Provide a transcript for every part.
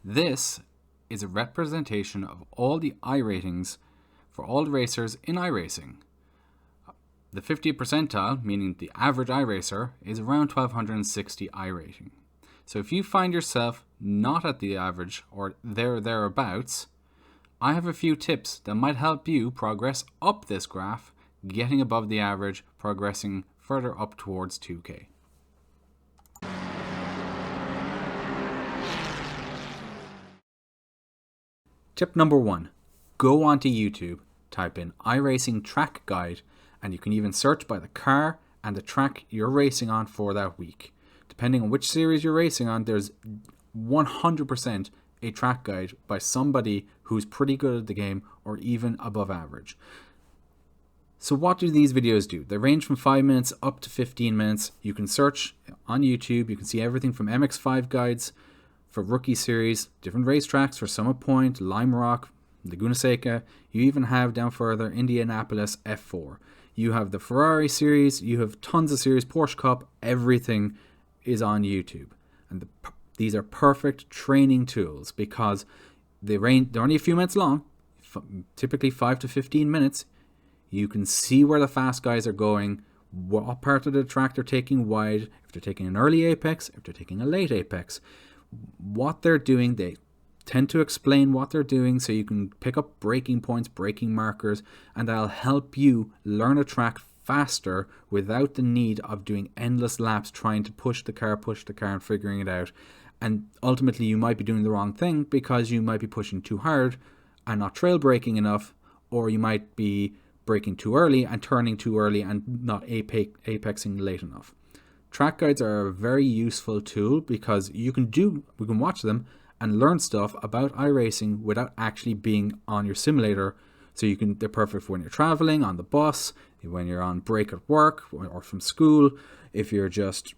This is a representation of all the iRatings for all the racers in iRacing. The 50th percentile, meaning the average iRacer, is around 1260 iRating. So if you find yourself not at the average or thereabouts, I have a few tips that might help you progress up this graph, getting above the average, progressing further up towards 2K. Tip number 1. Go onto YouTube, type in iRacing track guide, and you can even search by the car and the track you're racing on for that week. Depending on which series you're racing on, there's 100% a track guide by somebody who's pretty good at the game or even above average. So what do these videos do? They range from 5 minutes up to 15 minutes. You can search on YouTube. You can see everything from MX5 guides for rookie series, different racetracks for Summit Point, Lime Rock, Laguna Seca. You even have down further Indianapolis F4. You have the Ferrari series. You have tons of series, Porsche Cup. Everything is on YouTube. And these are perfect training tools because they're only a few minutes long, typically 5 to 15 minutes. You can see where the fast guys are going, what part of the track they're taking wide, if they're taking an early apex, if they're taking a late apex, what they're doing. They tend to explain what they're doing so you can pick up braking points, braking markers, and that'll help you learn a track faster without the need of doing endless laps trying to push the car and figuring it out. And ultimately you might be doing the wrong thing because you might be pushing too hard and not trail braking enough, or you might be braking too early and turning too early and not apexing late enough. Track guides are a very useful tool because we can watch them and learn stuff about iRacing without actually being on your simulator. So they're perfect for when you're traveling, on the bus, when you're on break at work or from school. If you're just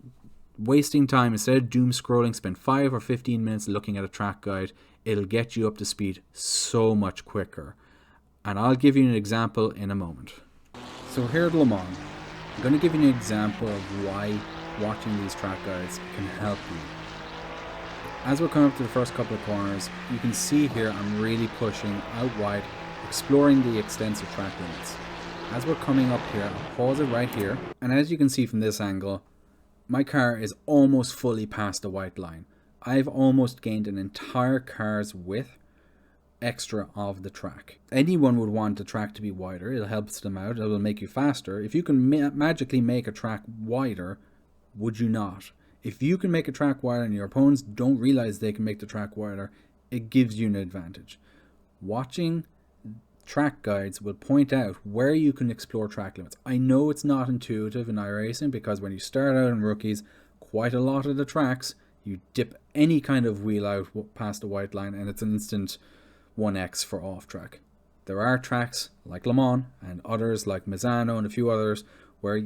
wasting time, instead of doom scrolling, spend 5 or 15 minutes looking at a track guide. It'll get you up to speed so much quicker. And I'll give you an example in a moment. So here at Le Mans, I'm going to give you an example of why watching these track guides can help you. As we're coming up to the first couple of corners, you can see here I'm really pushing out wide, exploring the extensive track limits. As we're coming up here, I'll pause it right here, and as you can see from this angle, my car is almost fully past the white line. I've almost gained an entire car's width extra of the track. Anyone would want the track to be wider. It helps them out. It will make you faster. If you can magically make a track wider, would you not? If you can make a track wider and your opponents don't realize they can make the track wider, it gives you an advantage. Watching track guides will point out where you can explore track limits. I know it's not intuitive in iRacing because when you start out in rookies, quite a lot of the tracks, you dip any kind of wheel out past the white line and it's an instant 1x for off track. There are tracks like Le Mans and others like Misano and a few others where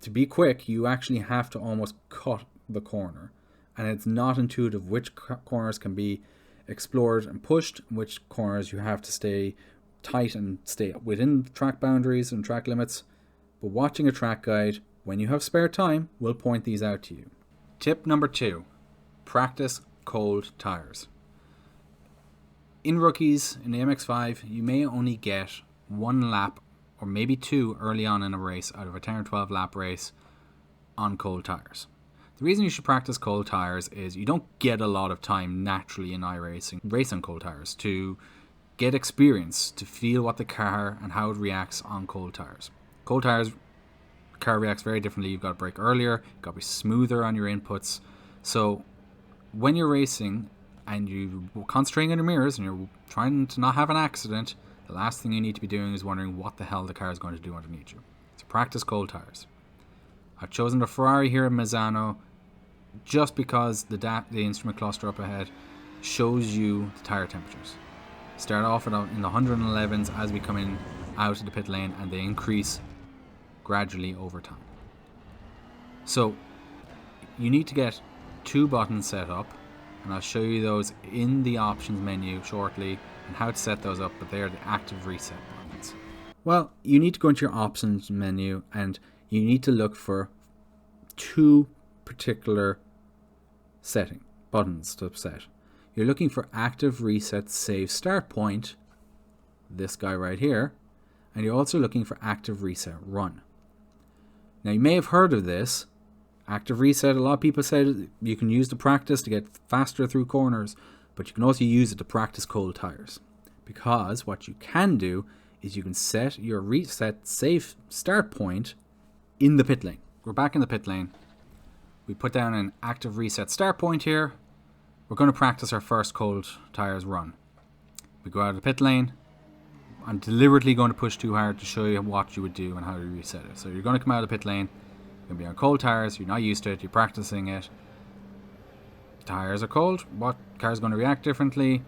to be quick you actually have to almost cut the corner, and it's not intuitive which corners can be explored and pushed, which corners you have to stay tight and stay within track boundaries and track limits. But watching a track guide when you have spare time will point these out to you. Tip number 2, practice cold tires. In rookies, in the MX5, you may only get 1 lap or maybe 2 early on in a race out of a 10 or 12 lap race on cold tires. The reason you should practice cold tires is you don't get a lot of time naturally in iRacing racing cold tires to get experience, to feel what the car and how it reacts on cold tires. Cold tires, the car reacts very differently. You've got to brake earlier, you've got to be smoother on your inputs. So when you're racing and you're concentrating on your mirrors and you're trying to not have an accident, the last thing you need to be doing is wondering what the hell the car is going to do underneath you. So practice cold tires. I've chosen the Ferrari here at Misano just because the instrument cluster up ahead shows you the tire temperatures. Start off in the 111s as we come in out of the pit lane, and they increase gradually over time. So you need to get 2 buttons set up, and I'll show you those in the options menu shortly and how to set those up, but they are the active reset buttons. Well, you need to go into your options menu and you need to look for 2 particular buttons to set. you're looking for active reset save start point, this guy right here, and you're also looking for active reset run. Now you may have heard of this. Active reset, a lot of people said you can use the practice to get faster through corners, but you can also use it to practice cold tires. Because what you can do is you can set your reset safe start point in the pit lane. We're back in the pit lane. We put down an active reset start point here. We're going to practice our first cold tires run. We go out of the pit lane. I'm deliberately going to push too hard to show you what you would do and how to reset it. So you're going to come out of the pit lane. You're going to be on cold tires. You're not used to it. You're practicing it. Tires are cold. What car is going to react differently?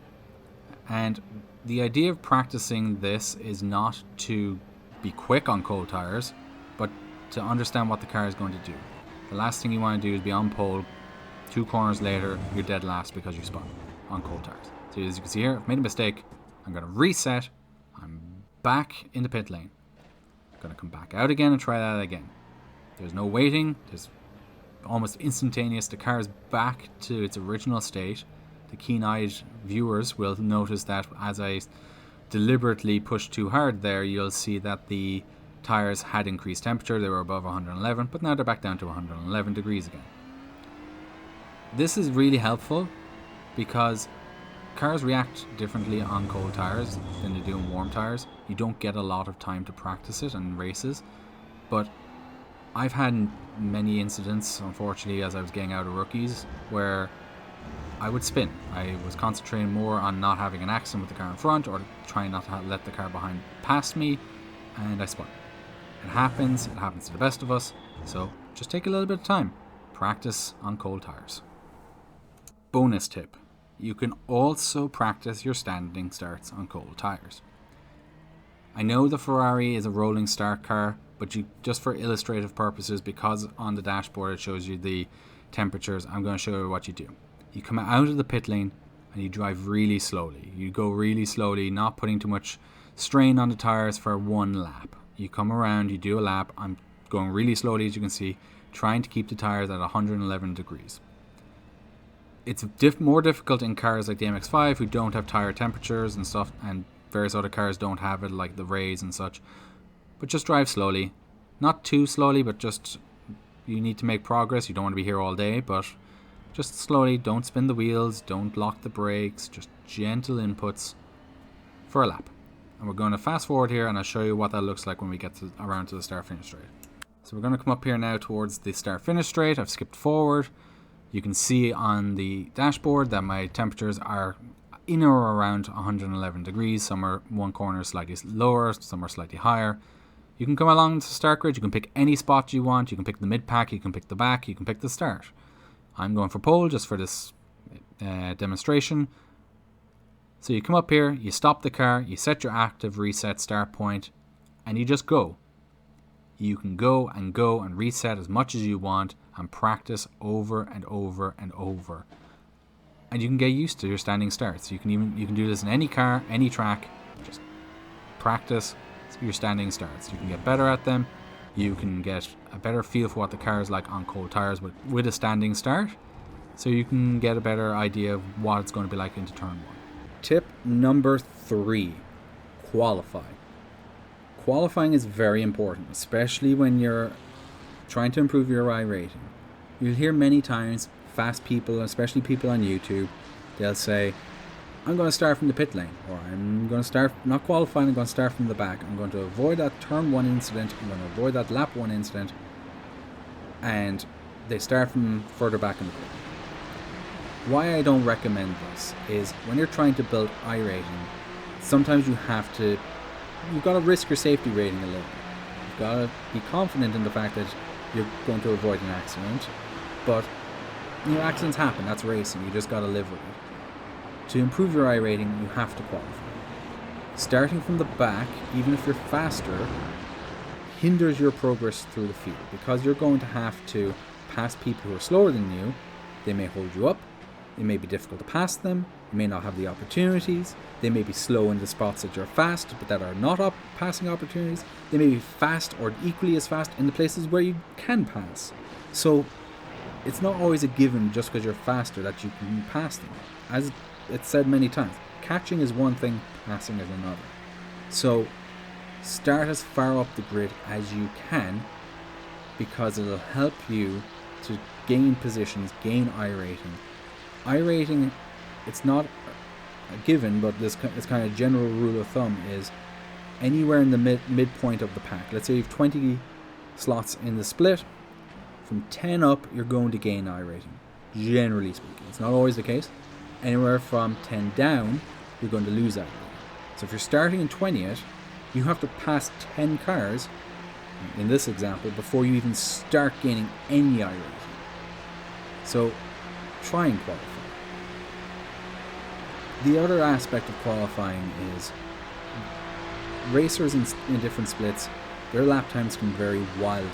And the idea of practicing this is not to be quick on cold tires, but to understand what the car is going to do. The last thing you want to do is be on pole. 2 corners later, you're dead last because you spun on cold tires. So as you can see here, I've made a mistake. I'm going to reset. I'm back in the pit lane. I'm going to come back out again and try that again. There's no waiting. There's almost instantaneous. The car is back to its original state. The keen-eyed viewers will notice that as I deliberately pushed too hard there, you'll see that the tires had increased temperature. They were above 111, but now they're back down to 111 degrees again. This is really helpful because cars react differently on cold tires than they do on warm tires. You don't get a lot of time to practice it in races, but I've had many incidents, unfortunately, as I was getting out of rookies, where I would spin. I was concentrating more on not having an accident with the car in front or trying not to let the car behind pass me, and I spun. It happens to the best of us, so just take a little bit of time. Practice on cold tires. Bonus tip. You can also practice your standing starts on cold tires. I know the Ferrari is a rolling start car, but just for illustrative purposes, because on the dashboard it shows you the temperatures, I'm going to show you what you do. You come out of the pit lane and you drive really slowly. You go really slowly, not putting too much strain on the tires for one lap. You come around, you do a lap. I'm going really slowly, as you can see, trying to keep the tires at 111 degrees. It's more difficult in cars like the MX-5 who don't have tire temperatures and stuff, and various other cars don't have it, like the Rays and such. But just drive slowly. Not too slowly, but just, you need to make progress. You don't want to be here all day, but just slowly. Don't spin the wheels, don't lock the brakes, just gentle inputs for a lap. And we're going to fast forward here and I'll show you what that looks like when we get around to the start finish straight. So we're going to come up here now towards the start finish straight. I've skipped forward. You can see on the dashboard that my temperatures are in or around 111 degrees. Some are one corner slightly lower, some are slightly higher. You can come along to the start grid. You can pick any spot you want. You can pick the mid pack, you can pick the back, you can pick the start. I'm going for pole just for this demonstration. So you come up here, you stop the car, you set your active reset start point, and you just go. You can go and reset as much as you want and practice over and over and over. And you can get used to your standing starts. You can do this in any car, any track. Just practice your standing starts. You can get better at them. You can get a better feel for what the car is like on cold tires with a standing start. So you can get a better idea of what it's going to be like into turn 1. Tip number 3, qualify. Qualifying is very important, especially when you're trying to improve your iRating. You'll hear many times fast people, especially people on YouTube, they'll say, I'm going to start from the pit lane, or I'm going to start, not qualifying, I'm going to start from the back. I'm going to avoid that turn 1 incident, I'm going to avoid that lap 1 incident, and they start from further back in the pit. Why I don't recommend this is when you're trying to build iRating, sometimes you've got to risk your safety rating a little bit. You've got to be confident in the fact that you're going to avoid an accident, but accidents happen, that's racing, you just got to live with it. To improve your iRating, you have to qualify. Starting from the back, even if you're faster, hinders your progress through the field, because you're going to have to pass people who are slower than you. They may hold you up, it may be difficult to pass them, you may not have the opportunities, they may be slow in the spots that you're fast but that are not passing opportunities, they may be fast or equally as fast in the places where you can pass. So it's not always a given just because you're faster that you can pass them. As it's said many times, catching is one thing, passing is another. So start as far up the grid as you can, because it'll help you to gain positions, gain iRating. iRating, it's not a given, but this kind of general rule of thumb is anywhere in the midpoint of the pack. Let's say you have 20 slots in the split. From 10 up, you're going to gain iRating, generally speaking. It's not always the case. Anywhere from 10 down, you're going to lose iRating. So if you're starting in 20th, you have to pass 10 cars, in this example, before you even start gaining any iRating. So try and qualify. The other aspect of qualifying is racers in different splits, their lap times can vary wildly.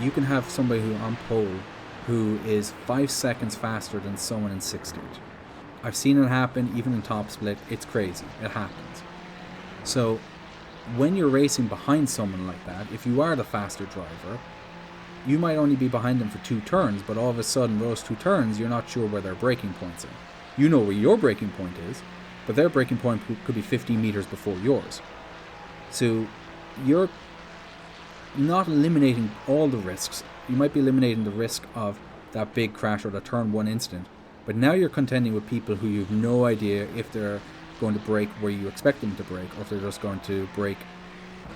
You can have somebody who on pole who is 5 seconds faster than someone in 60th. I've seen it happen even in top split. It's crazy. It happens. So when you're racing behind someone like that, if you are the faster driver, you might only be behind them for 2 turns, but all of a sudden those 2 turns you're not sure where their braking points are. You know where your braking point is, but their braking point could be 50 meters before yours. So you're not eliminating all the risks. You might be eliminating the risk of that big crash or the turn 1 incident, but now you're contending with people who you've no idea if they're going to brake where you expect them to brake, or if they're just going to brake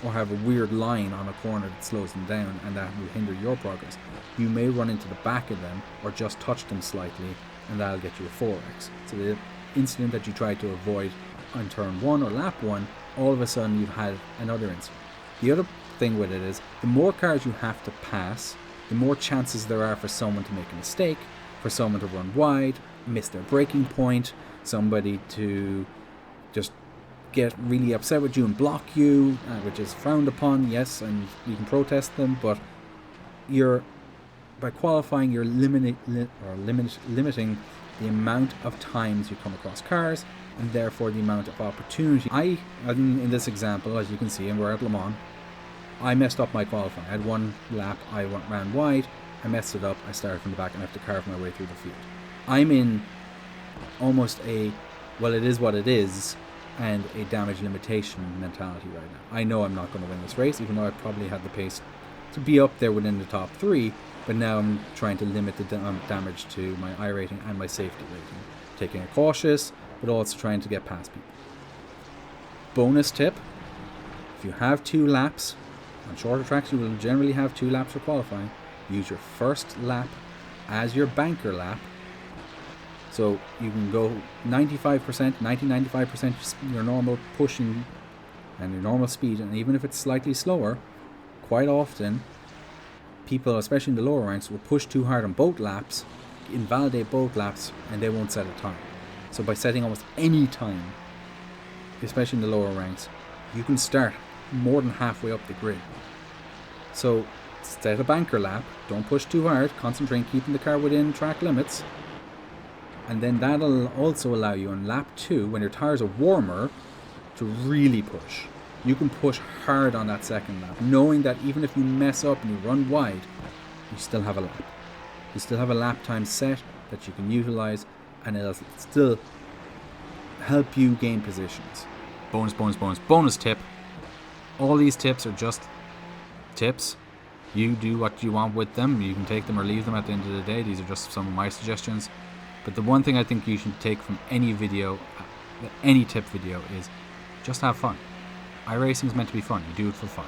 or have a weird line on a corner that slows them down, and that will hinder your progress. You may run into the back of them or just touch them slightly, and that'll get you a 4x. So the incident that you tried to avoid on turn 1 or lap 1, all of a sudden you've had another incident. The other thing with it is, the more cars you have to pass, the more chances there are for someone to make a mistake, for someone to run wide, miss their braking point, somebody to just get really upset with you and block you, which is frowned upon, yes, and you can protest them, but by qualifying you're limiting the amount of times you come across cars, and therefore the amount of opportunity. In this example, as you can see, and we're at Le Mans, I messed up my qualifying. I had 1 lap, I ran wide, I messed it up, I started from the back, and I have to carve my way through the field. I'm in almost a, well, it is what it is, and a damage limitation mentality right now. I know I'm not going to win this race, even though I probably had the pace to be up there within the top 3, but now I'm trying to limit the damage to my iRating and my safety rating, taking it cautious, but also trying to get past people. Bonus tip, if you have 2 laps, on shorter tracks you will generally have 2 laps for qualifying, use your first lap as your banker lap. So you can go 90-95% your normal pushing and your normal speed, and even if it's slightly slower, quite often people, especially in the lower ranks, will push too hard on both laps, invalidate both laps, and they won't set a time. So by setting almost any time, especially in the lower ranks, you can start more than halfway up the grid. So set a banker lap, don't push too hard, concentrate on keeping the car within track limits, and then that'll also allow you on lap 2, when your tires are warmer, to really push. You can push hard on that second lap, knowing that even if you mess up and you run wide, you still have a lap. You still have a lap time set that you can utilize, and it'll still help you gain positions. Bonus tip. All these tips are just tips. You do what you want with them. You can take them or leave them at the end of the day. These are just some of my suggestions. But the one thing I think you should take from any video, any tip video, is just have fun. iRacing is meant to be fun. You do it for fun.